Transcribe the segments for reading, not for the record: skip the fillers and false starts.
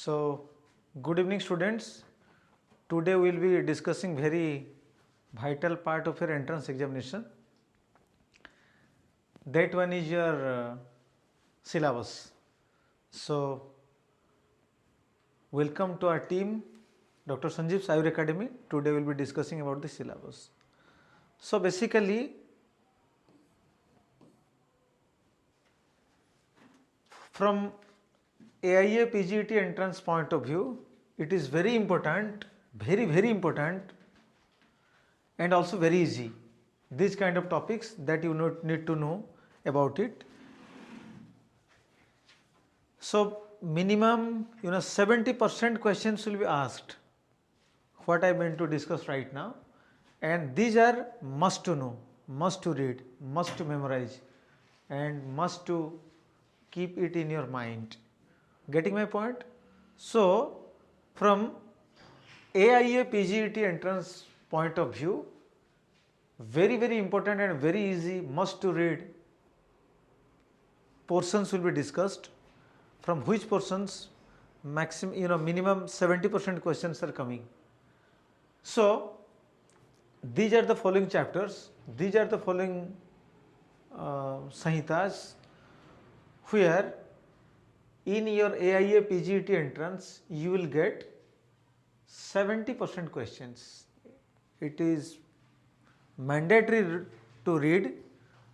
So, good evening students. Today we will be discussing very vital part of your entrance examination. That one is your syllabus. So, welcome to our team, Dr. Sanjeev's Ayur Academy. Today we will be discussing about the syllabus. So, basically from AIA PGET entrance point of view, it is very important, very important, and also very easy. These kind of topics that you need to know about it. So minimum 70% questions will be asked. What I meant to discuss right now, and these are must to know, must to read, must to memorize, and must to keep it in your mind. Getting my point? So from AIA PGET entrance point of view, very important and very easy, must to read portions will be discussed, from which portions minimum 70% questions are coming. So these are the following chapters, these are the following Samhitas, where in your AIA PGET entrance you will get 70% questions. It is mandatory to read,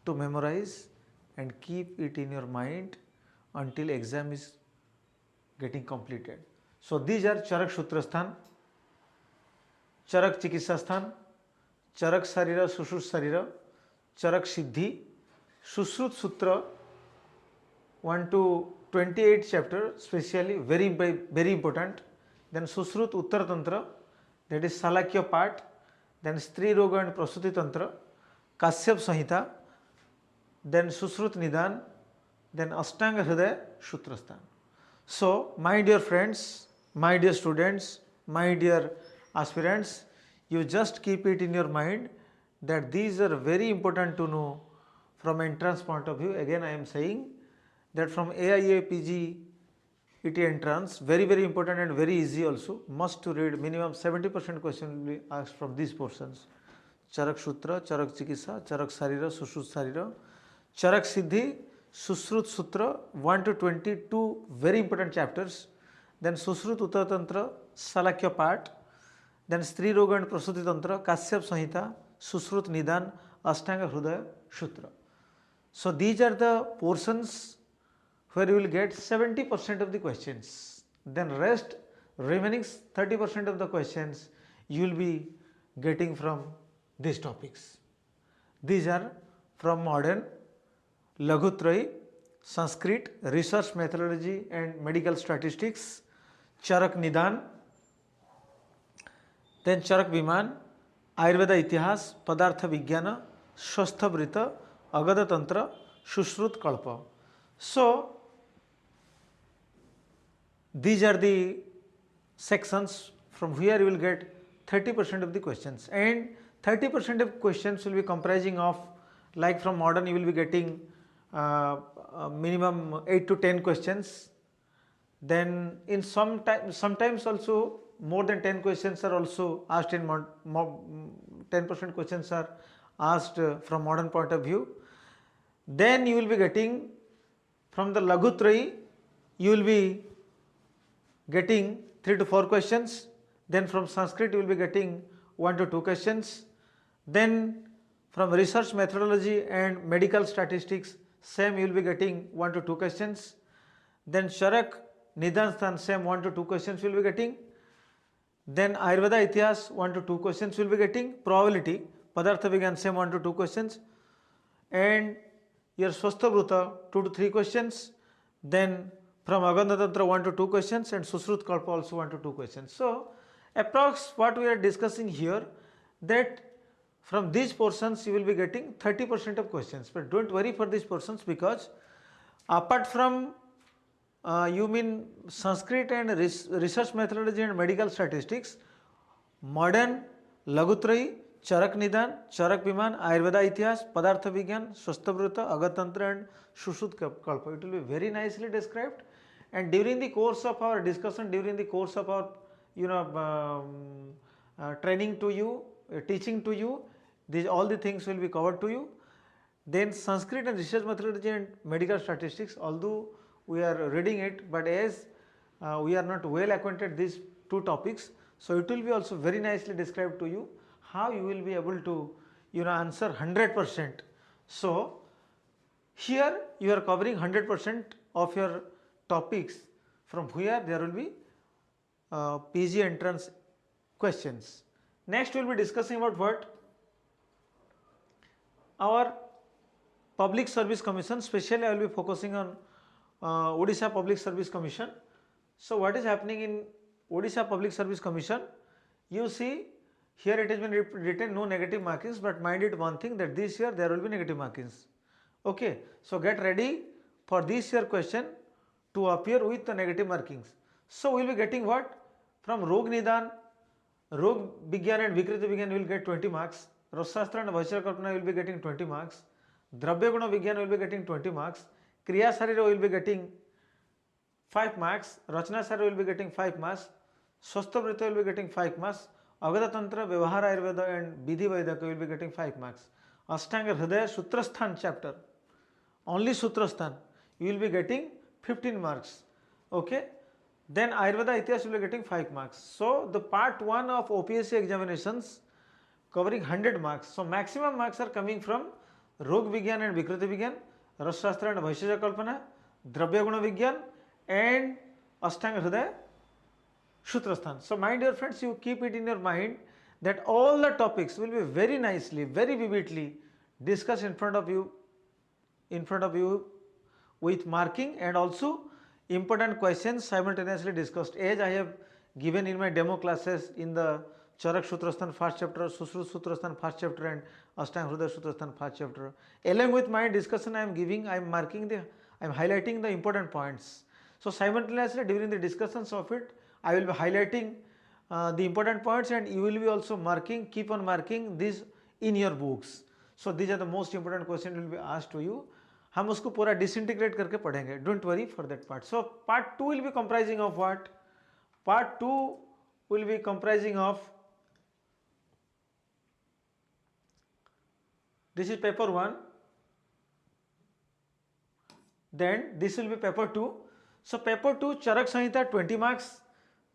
to memorize, and keep it in your mind until exam is getting completed. So these are Charak Sutrasthan, Charak Chikitsasthan, Charak Sarira, Sushrut Sarira, Charak Siddhi, Sushrut Sutra 1 to 28 chapter, specially very important. Then Sushrut Uttar Tantra, that is Salakya part. Then Stri Roga and Prasuti Tantra, Kasyap Samhita, then Sushrut Nidan, then Ashtanga Hridaya Sutrasthan. So my dear friends, my dear students, my dear aspirants, you just keep it in your mind that these are very important to know from entrance point of view. Again I am saying that from AIA PGET entrance, very important and very easy also, must to read, minimum 70% question will be asked from these portions: Charak Sutra, Charak Chikitsa, Charak Sarira, Sushrut Sarira, Charak Siddhi, Sushrut Sutra 1 to 22, very important chapters. Then Sushrut Uttar Tantra, Salakya part. Then Stri Roga and Prasuti Tantra, Kasyap Samhita, Sushrut Nidan, Ashtanga Hridaya Sutra. So these are the portions where you will get 70% of the questions. Then rest, remaining 30% of the questions you will be getting from these topics. These are from modern, Laghutrayi, Sanskrit, research methodology and medical statistics, Charak Nidan, then Charak Viman, Ayurveda Itihas, Padartha Vigyana, Shastha Vrita, Agada Tantra, Sushrut Kalpa. So these are the sections from where you will get 30% of the questions, and 30% of questions will be comprising of, like from modern you will be getting minimum 8 to 10 questions. Then in sometimes also more than 10 questions are also asked in 10% questions are asked from modern point of view. Then you will be getting from the Laghutrayi, you will be getting 3 to 4 questions. Then from Sanskrit you will be getting 1 to 2 questions. Then from research methodology and medical statistics, same you will be getting 1 to 2 questions. Then Charak Nidan, same 1 to 2 questions you will be getting. Then Ayurveda Itihas 1 to 2 questions you will be getting. Probability, Padartha Vigyan, same 1 to 2 questions. And your Swastha Vrita 2 to 3 questions. Then from Aganda Tantra 1 to 2 questions, and Sushrut Kalpa also 1 to 2 questions. So approx what we are discussing here, that from these portions you will be getting 30% of questions. But don't worry for these portions, because apart from you mean Sanskrit and research methodology and medical statistics, modern, Laghutrayi, Charak Nidan, Charak Viman, Ayurveda Itihas, Padartha Vigyan, Swastha Vrita, Agada Tantra and Sushrut Kalpa, it will be very nicely described, and during the course of our discussion, during the course of our training to you, teaching to you, these all the things will be covered to you. Then Sanskrit and research methodology and medical statistics, although we are reading it, but as we are not well acquainted these two topics, so it will be also very nicely described to you how you will be able to answer 100%. So here you are covering 100% of your topics from where there will be PG entrance questions. Next we will be discussing about what? Our Public Service Commission, specially I will be focusing on Odisha Public Service Commission. So what is happening in Odisha Public Service Commission? You see here it has been written no negative markings, but mind it one thing that this year there will be negative markings. Okay, so get ready for this year question to appear with the negative markings. So we will be getting what? From Rog Nidan, Rog Vigyan and Vikriti Vigyan will get 20 marks. Rasashastra and Vaishya Kalpana will be getting 20 marks. Dravya Guna Vigyan will be getting 20 marks. Kriya Sarira will be getting 5 marks. Rachna Sarira will be getting 5 marks. Swastha Vrita will be getting 5 marks. Agada Tantra, Vyavahara Ayurveda and Vidhi Vaidaka will be getting 5 marks. Ashtanga Hridaya Sutrasthan chapter, only Sutrasthan, you will be getting 15 marks. Okay. Then Ayurveda Itihas will be getting 5 marks. So the part 1 of OPSC examinations covering 100 marks. So maximum marks are coming from Rog Vigyan and Vikriti Vigyan, Rasashastra and Vaishya Kalpana, Dravya Guna Vigyan and Ashtanga Hridaya Sutrasthan. So my dear friends, you keep it in your mind that all the topics will be very nicely, very vividly discussed in front of you with marking, and also important questions simultaneously discussed, as I have given in my demo classes in the Charak Sutrasthan first chapter, Sushrut Sutrasthan first chapter and Ashtanga Hridaya Sutrasthan first chapter. Along with my discussion I am giving, I am highlighting the important points. So simultaneously during the discussions of it, I will be highlighting the important points, and you will be also marking, keep on marking these in your books. So these are the most important questions will be asked to you. हम उसको पूरा disintegrate करके पढ़ेंगे. Don't worry for that part. So part 2 will be comprising of what? Part 2 will be comprising of, this is paper 1, then this will be paper 2. So paper 2, Charak Samhita 20 marks,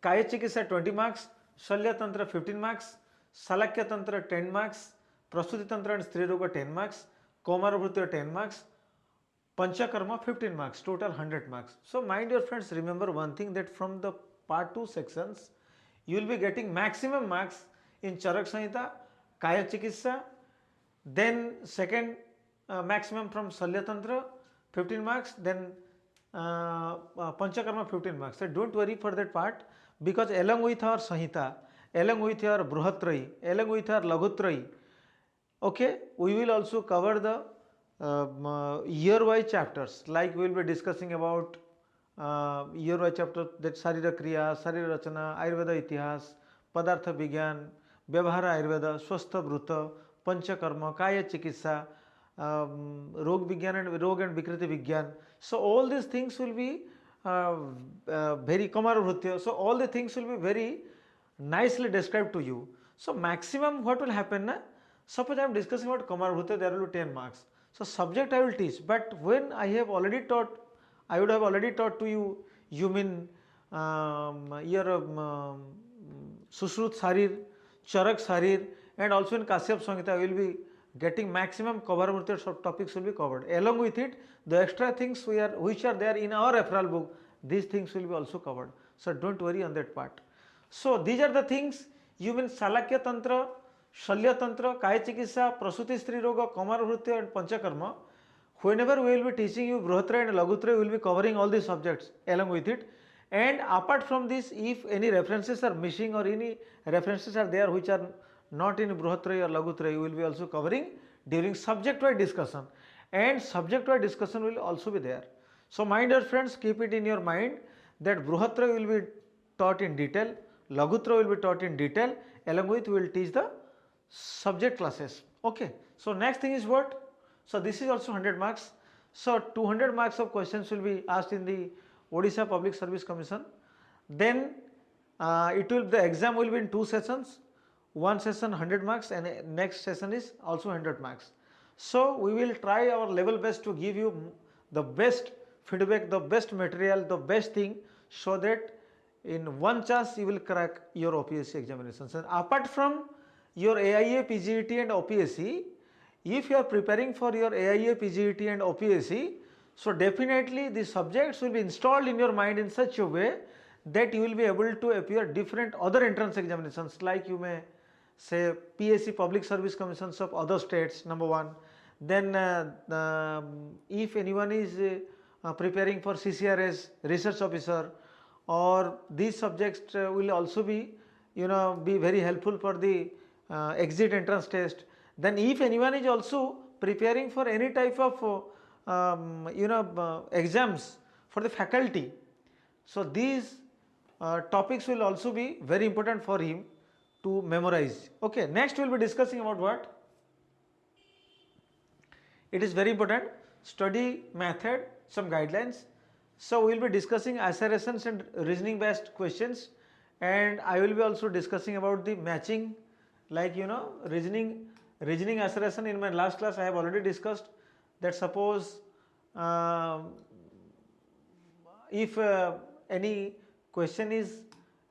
Kaya Chikitsa 20 marks, Shalya Tantra 15 marks, Salakya Tantra 10 marks, Prastuti Tantra and Stri Roga 10 marks, Kaumara Bhrutya 10 marks, Panchakarma 15 marks, total 100 marks. So my dear friends, remember one thing, that from the part 2 sections, you will be getting maximum marks in Charak Samhita, Kaya Chikitsa, then second maximum from Shalya Tantra 15 marks, then Panchakarma 15 marks. So don't worry for that part, because along with our Samhita, along with our Bruhatrayi, along with our Laghutrayi, okay, we will also cover the year-wise chapters, like we will be discussing about year-wise chapter, that Sarira Kriya, Sarira Rachana, Ayurveda Itihas, Padartha Vigyan, Vyavahara Ayurveda, Swastha Vruta, Panchakarma, Kaya Chikitsa, Rog Vigyan and Vikriti Vigyan. So all these things will be very Kaumara Bhrutya. So all the things will be very nicely described to you. So maximum what will happen na? Suppose I am discussing about Kaumara Bhrutya, there will be 10 marks. So subject I will teach, but when I have already taught, I would have already taught to you, you mean your Sushrut Sarir, Charak Sarir, and also in Kashyap Samhita I will be getting maximum Kaumara Bhrutya topics will be covered. Along with it, the extra things which are there in our referral book, these things will be also covered. So don't worry on that part. So these are the things, you mean Salakya Tantra, Shalya Tantra, Kaya Chikitsa, Prasuti Stri Roga, Kaumara Bhrutya and Panchakarma. Whenever we will be teaching you Bruhatrayi and Laghutrayi, we will be covering all these subjects along with it. And apart from this, if any references are missing or any references are there which are not in Bruhatrayi or Laghutrayi, we will be also covering during subject-wise discussion. And subject-wise discussion will also be there. So my dear friends, keep it in your mind that Bruhatrayi will be taught in detail, Laghutrayi will be taught in detail, along with we will teach the subject classes. Okay. So next thing is what? So this is also 100 marks. So 200 marks of questions will be asked in the Odisha Public Service Commission. Then the exam will be in 2 sessions. One session 100 marks and next session is also 100 marks. So we will try our level best to give you the best feedback, the best material, the best thing, so that in one chance you will crack your OPSC examinations. And apart from your AIA, PGET and OPSC, if you are preparing for your AIA, PGET and OPSC, so definitely the subjects will be installed in your mind in such a way that you will be able to appear different other entrance examinations, like you may say PSC Public Service Commissions of other states, number one. Then if anyone is preparing for CCRS, research officer, or these subjects will also be be very helpful for the exit entrance test. Then if anyone is also preparing for any type of exams for the faculty, so these topics will also be very important for him to memorize. Okay, next we will be discussing about what? It is very important, study method, some guidelines. So we will be discussing assertions and reasoning based questions, and I will be also discussing about the matching, like reasoning assertion. In my last class I have already discussed that suppose if any question is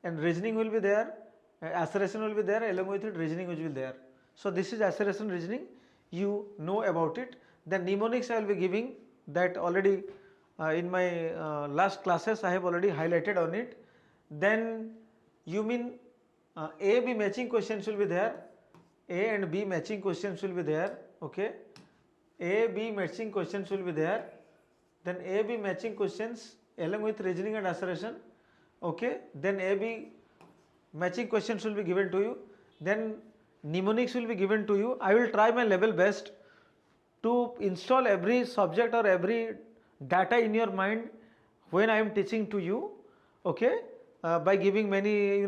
and reasoning will be there, assertion will be there, along with it reasoning will be there. So this is assertion, reasoning, you know about it. Then mnemonics I will be giving that already in my last classes I have already highlighted on it. Then you mean A, B matching questions will be there, A and B matching questions will be there, okay. A, B matching questions will be there, then A, B matching questions along with reasoning and assertion, okay. Then A, B matching questions will be given to you, then mnemonics will be given to you. I will try my level best to install every subject or every data in your mind when I am teaching to you, okay, by giving many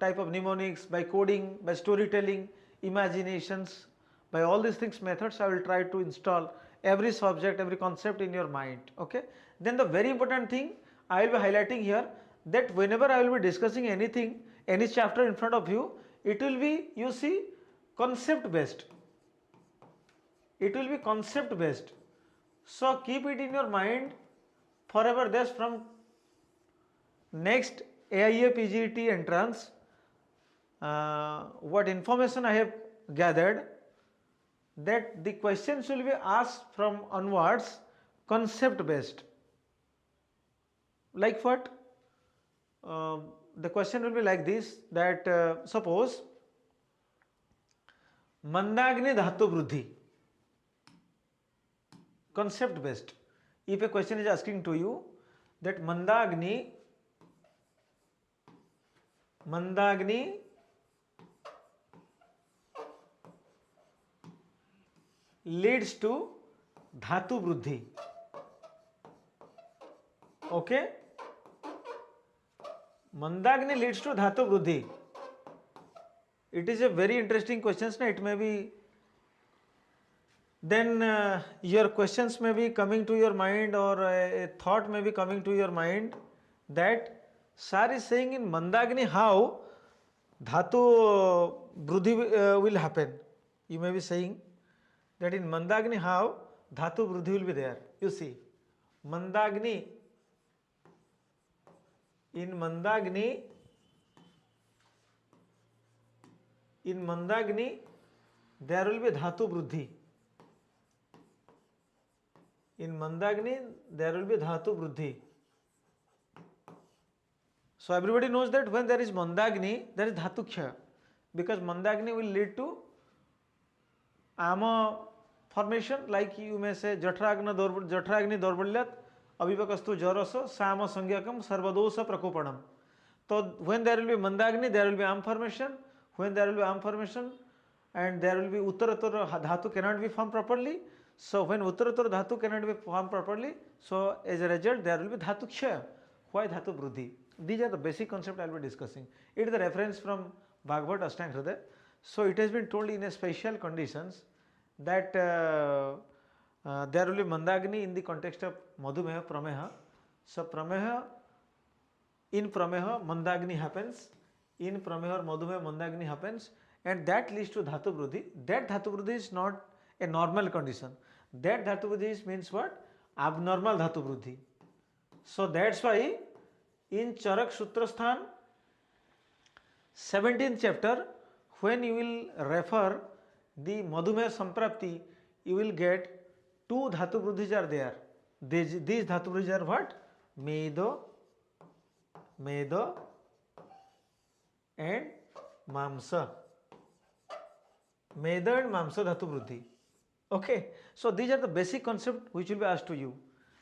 type of mnemonics, by coding, by storytelling, imaginations, by all these things methods I will try to install every subject, every concept in your mind, okay. Then the very important thing I will be highlighting here, that whenever I will be discussing anything, any chapter in front of you, it will be, you see, concept based. It will be concept based. So keep it in your mind forever. This from next AIA PGET entrance, what information I have gathered, that the questions will be asked from onwards concept based. Like what? The question will be like this, that suppose Mandagni Dhatu Vruddhi, concept based. If a question is asking to you that Mandagni leads to Dhatu Vruddhi, okay. Mandagni leads to Dhatu Vruddhi. It is a very interesting question. It may be, then your questions may be coming to your mind, or a thought may be coming to your mind, that sir is saying in Mandagni how Dhatu Vruddhi will happen. You may be saying that in Mandagni how Dhatu Vruddhi will be there. You see, Mandagni, in Mandagni there will be Dhatu Vruddhi. In Mandagni there will be Dhatu Vruddhi. So everybody knows that when there is Mandagni, there is Dhatu Khya, because Mandagni will lead to Ama formation, like you may say Jatragni Dorbalyat Avivakastu Jaraso Sama Sangyakam Sarvadosa Prakopanam. So when there will be Mandagni, there will be Am formation. When there will be Am formation and there will be Uttarattara Dhatu cannot be formed properly. So when Uttarattara Dhatu cannot be formed properly, so as a result there will be Dhatu Kshaya. Why Dhatu Vruddhi? These are the basic concepts I will be discussing. It is the reference from Bhagavad Ashtanga Hridaya. So it has been told in a special conditions that there will be Mandagni in the context of Madhumeha, Prameha. So Prameha, in Prameha Mandagni happens, in Prameha or Madhumeha Mandagni happens, and that leads to Dhatu Vruddhi. That Dhatu Vruddhi is not a normal condition. That Dhatu Vruddhi means what? Abnormal Dhatu Vruddhi. So that's why in Charak Sutrasthan 17th chapter, when you will refer the Madhumeha Samprapti, you will get two Dhatu Vruddhis are there. These Dhatu Vruddhis are what? Medo, and Mamsa. Meda and Mamsa Dhatu Vruddhi. Okay, so these are the basic concept which will be asked to you.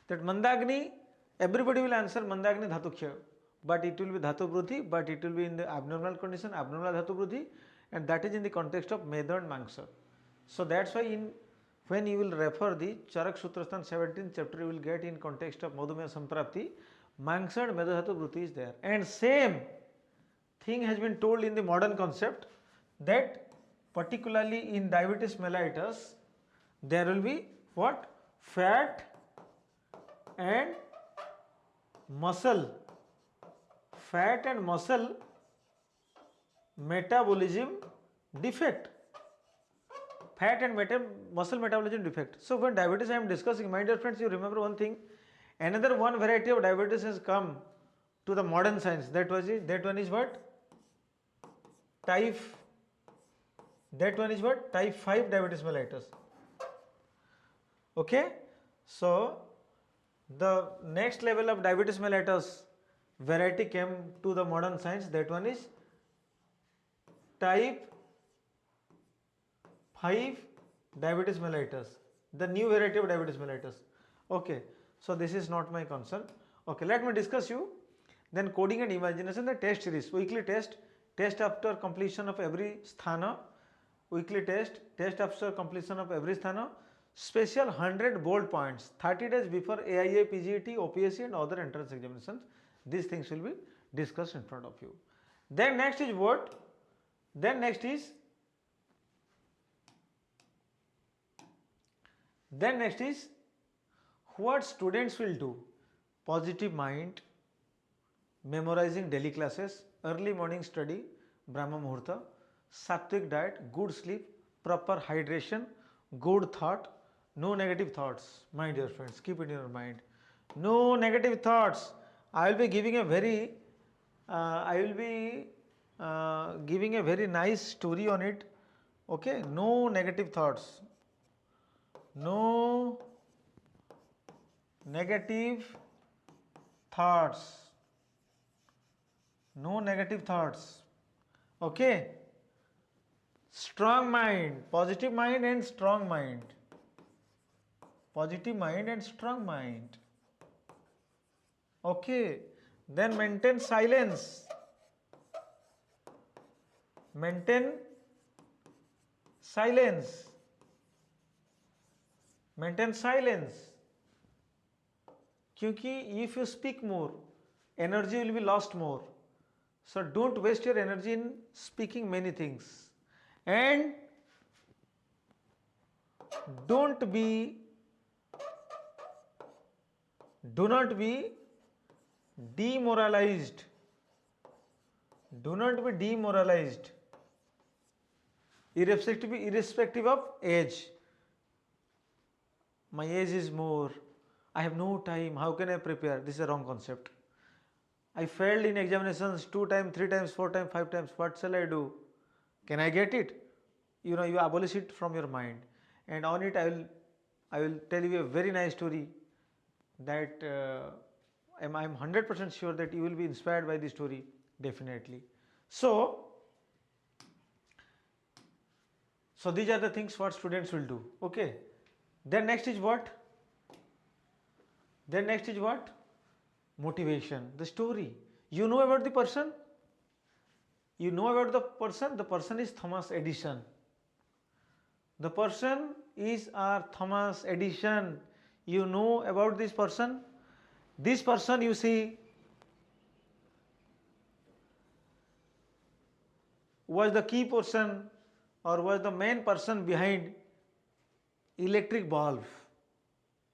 That Mandagni, everybody will answer Mandagni Dhatukhya, but it will be Dhatu Vruddhi, but it will be in the abnormal condition, abnormal Dhatu Vruddhi, and that is in the context of Meda and Mamsa. So that's why when you will refer the Charak Sutrasthan 17th chapter, you will get in context of Madhumeha Samprapti, Mamsa and Meda Dhatu Vruddhi is there. And same thing has been told in the modern concept, that particularly in diabetes mellitus, there will be what? Fat and muscle metabolism defect. Fat and muscle metabolism defect. So when diabetes I am discussing, my dear friends, you remember one thing, another one variety of diabetes has come to the modern science. That one is what? Type 5 diabetes mellitus. Okay, so the next level of diabetes mellitus variety came to the modern science. That one is type 5 diabetes mellitus, the new variety of diabetes mellitus. Okay, so this is not my concern. Okay, let me discuss you. Then coding and imagination, the test series, weekly test after completion of every sthana, weekly test after completion of every sthana, special 100 bold points 30 days before AIA, PGT, OPSC and other entrance examinations. These things will be discussed in front of you. Then next is what? Then next is what students will do. Positive mind, memorizing daily classes, early morning study, Brahma Muhurta, Sattvic diet, good sleep, proper hydration, good thought, no negative thoughts. My dear friends, keep it in your mind. No negative thoughts. I will be giving a very nice story on it. Okay, no negative thoughts. No negative thoughts. No negative thoughts. Okay. Strong mind, positive mind and strong mind. Positive mind and strong mind. Okay. Then maintain silence. Maintain silence. Maintain silence. Kyunki if you speak more, energy will be lost more. So don't waste your energy in speaking many things. And do not be demoralized. Do not be demoralized. Irrespective of age. My age is more. I have no time. How can I prepare? This is a wrong concept. I failed in examinations 2 times, 3 times, 4 times, 5 times. What shall I do? Can I get it? You abolish it from your mind. And on it, I will tell you a very nice story that I'm 100% sure that you will be inspired by this story, definitely. So these are the things what students will do. Okay. Then next is what? Motivation, the story. You know about the person? The person is Thomas Edison. The person is our Thomas Edison. You know about this person? This person, you see, was the key person or was the main person behind electric bulb.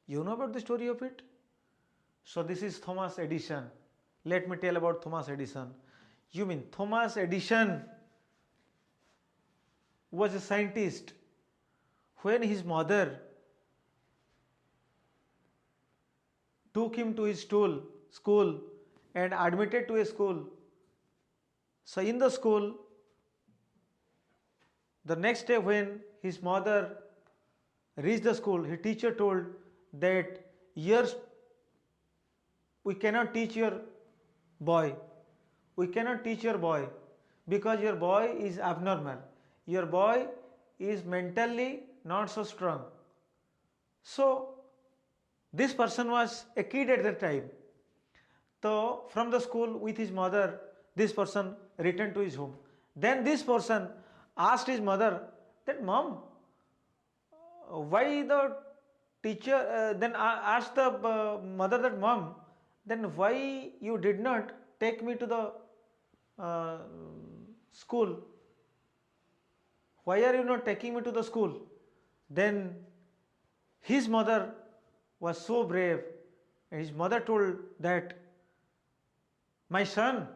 You know about the story of it? So this is Thomas Edison. Let me tell about Thomas Edison. You mean Thomas Edison was a scientist. When his mother took him to his school and admitted to a school, so in the school, the next day when his mother reached the school, his teacher told that years we cannot teach your boy. We cannot teach your boy because your boy is abnormal. Your boy is mentally not so strong. So this person was a kid at that time. So from the school with his mother, this person returned to his home. Then this person asked his mother that, Mom, why the teacher, then asked the mother that, Mom, then why you did not take me to the school? Why are you not taking me to the school? Then his mother was so brave, and his mother told that, my son,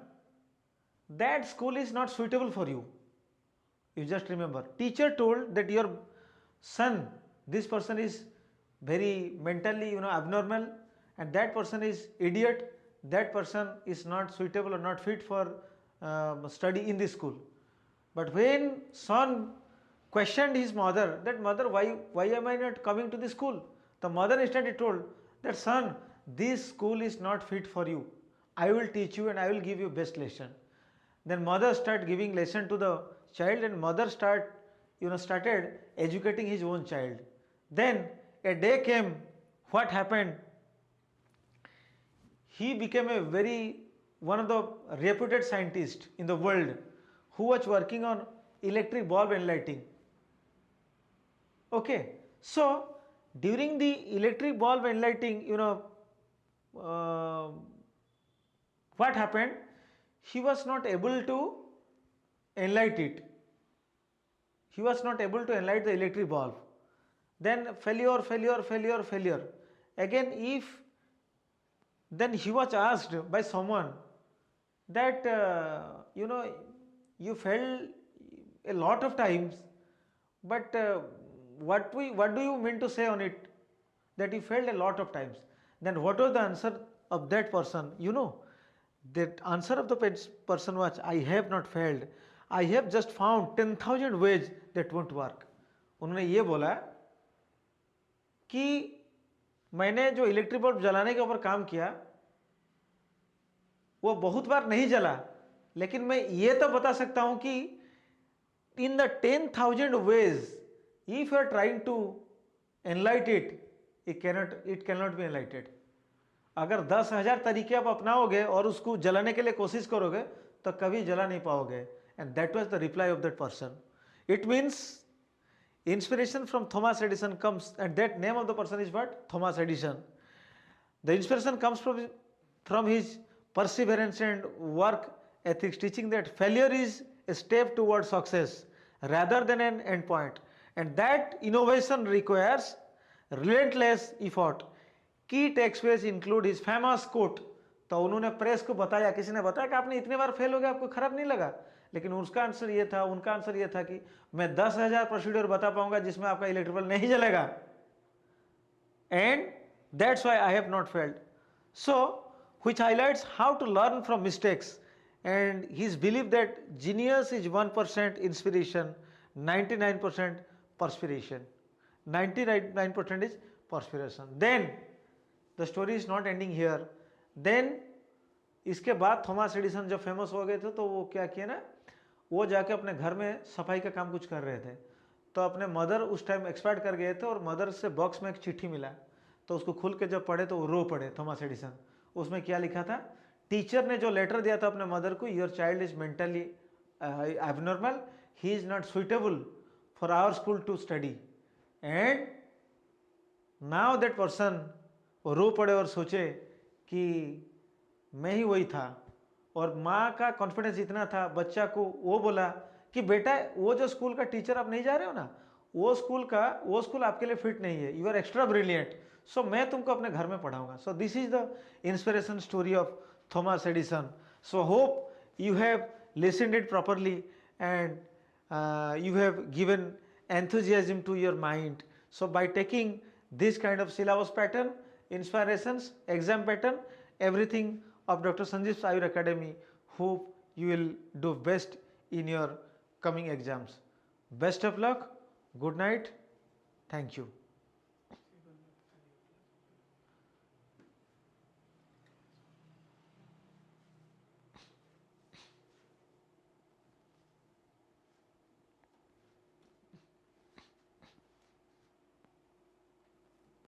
that school is not suitable for you. You just remember, teacher told that your son, this person is very mentally abnormal, and that person is idiot, that person is not suitable or not fit for study in this school. But when son questioned his mother that, mother, why am I not coming to this school? The mother instantly told that, son, this school is not fit for you. I will teach you and I will give you best lesson. Then mother started giving lesson to the child, and mother started educating his own child. Then a day came, what happened? He became one of the reputed scientists in the world who was working on electric bulb enlighting. Okay, so during the electric bulb enlighting, what happened? He was not able to enlight it. He was not able to enlight the electric bulb. Then failure. Again, then he was asked by someone that, you failed a lot of times, but what do you mean to say on it that you failed a lot of times? Then what was the answer of that person? That answer of the person was, I have not failed, I have just found 10,000 ways that won't work. उन्होंने ये बोला कि मैंने जो electric bulb जलाने के ऊपर काम किया वो बहुत बार नहीं जला, लेकिन मैं ये तो बता सकता हूं कि in the 10,000 ways, if you are trying to enlight it, it cannot be enlightened. अगर 10,000 तरीके आप अपनाओगे और उसको जलाने के लिए कोशिश करोगे तो कभी जला नहीं पाओगे. And that was the reply of that person. It means inspiration from Thomas Edison comes, and that name of the person is what? Thomas Edison. The inspiration comes from his perseverance and work ethics, teaching that failure is a step towards success rather than an end point, and that innovation requires relentless effort. Key takeaways include his famous quote. तो उन्होंने press को बताया, किसी ने बताया कि आपने इतने बार फेल हो गया, आपको खराब नहीं लगा? लेकिन उनका आंसर ये था कि मैं 10,000 प्रोसीड्यूर बता पाऊंगा जिसमें आपका इलेक्ट्रिक नहीं जलेगा, and that's why I have not failed. So which highlights how to learn from mistakes, and his belief that genius is 1% inspiration, 99% perspiration. 99% is perspiration. Then the story is not ending here. Then इसके बाद Thomas Edison जब famous हो गए थे तो वो क्या किया ना, वो जाके अपने घर में सफाई का काम कुछ कर रहे थे, तो अपने मदर उस टाइम एक्सपायर कर गए थे और मदर से बॉक्स में एक चिट्ठी मिला, तो उसको खुल के जब पढ़े तो वो रो पड़े थॉमस एडिसन. उसमें क्या लिखा था? टीचर ने जो लेटर दिया था अपने मदर को, your child is mentally abnormal, he is not suitable for our school to study. And now that person रो पड़े और सोचे कि मैं ही वही था, और माँ का कॉन्फिडेंस इतना था बच्चा को, वो बोला कि बेटा वो जो स्कूल का टीचर आप नहीं जा रहे हो ना, वो स्कूल आपके लिए फिट नहीं है, यू आर एक्स्ट्रा ब्रिलियंट, सो मैं तुमको अपने घर में पढ़ाऊंगा. So this is the inspiration story of Thomas Edison. So hope you have listened it properly and you have given enthusiasm to your mind. So by taking this kind of syllabus pattern, inspirations, exam pattern, everything of Dr. Sanjeev's Ayur Academy, hope you will do best in your coming exams. Best of luck. Good night. Thank you.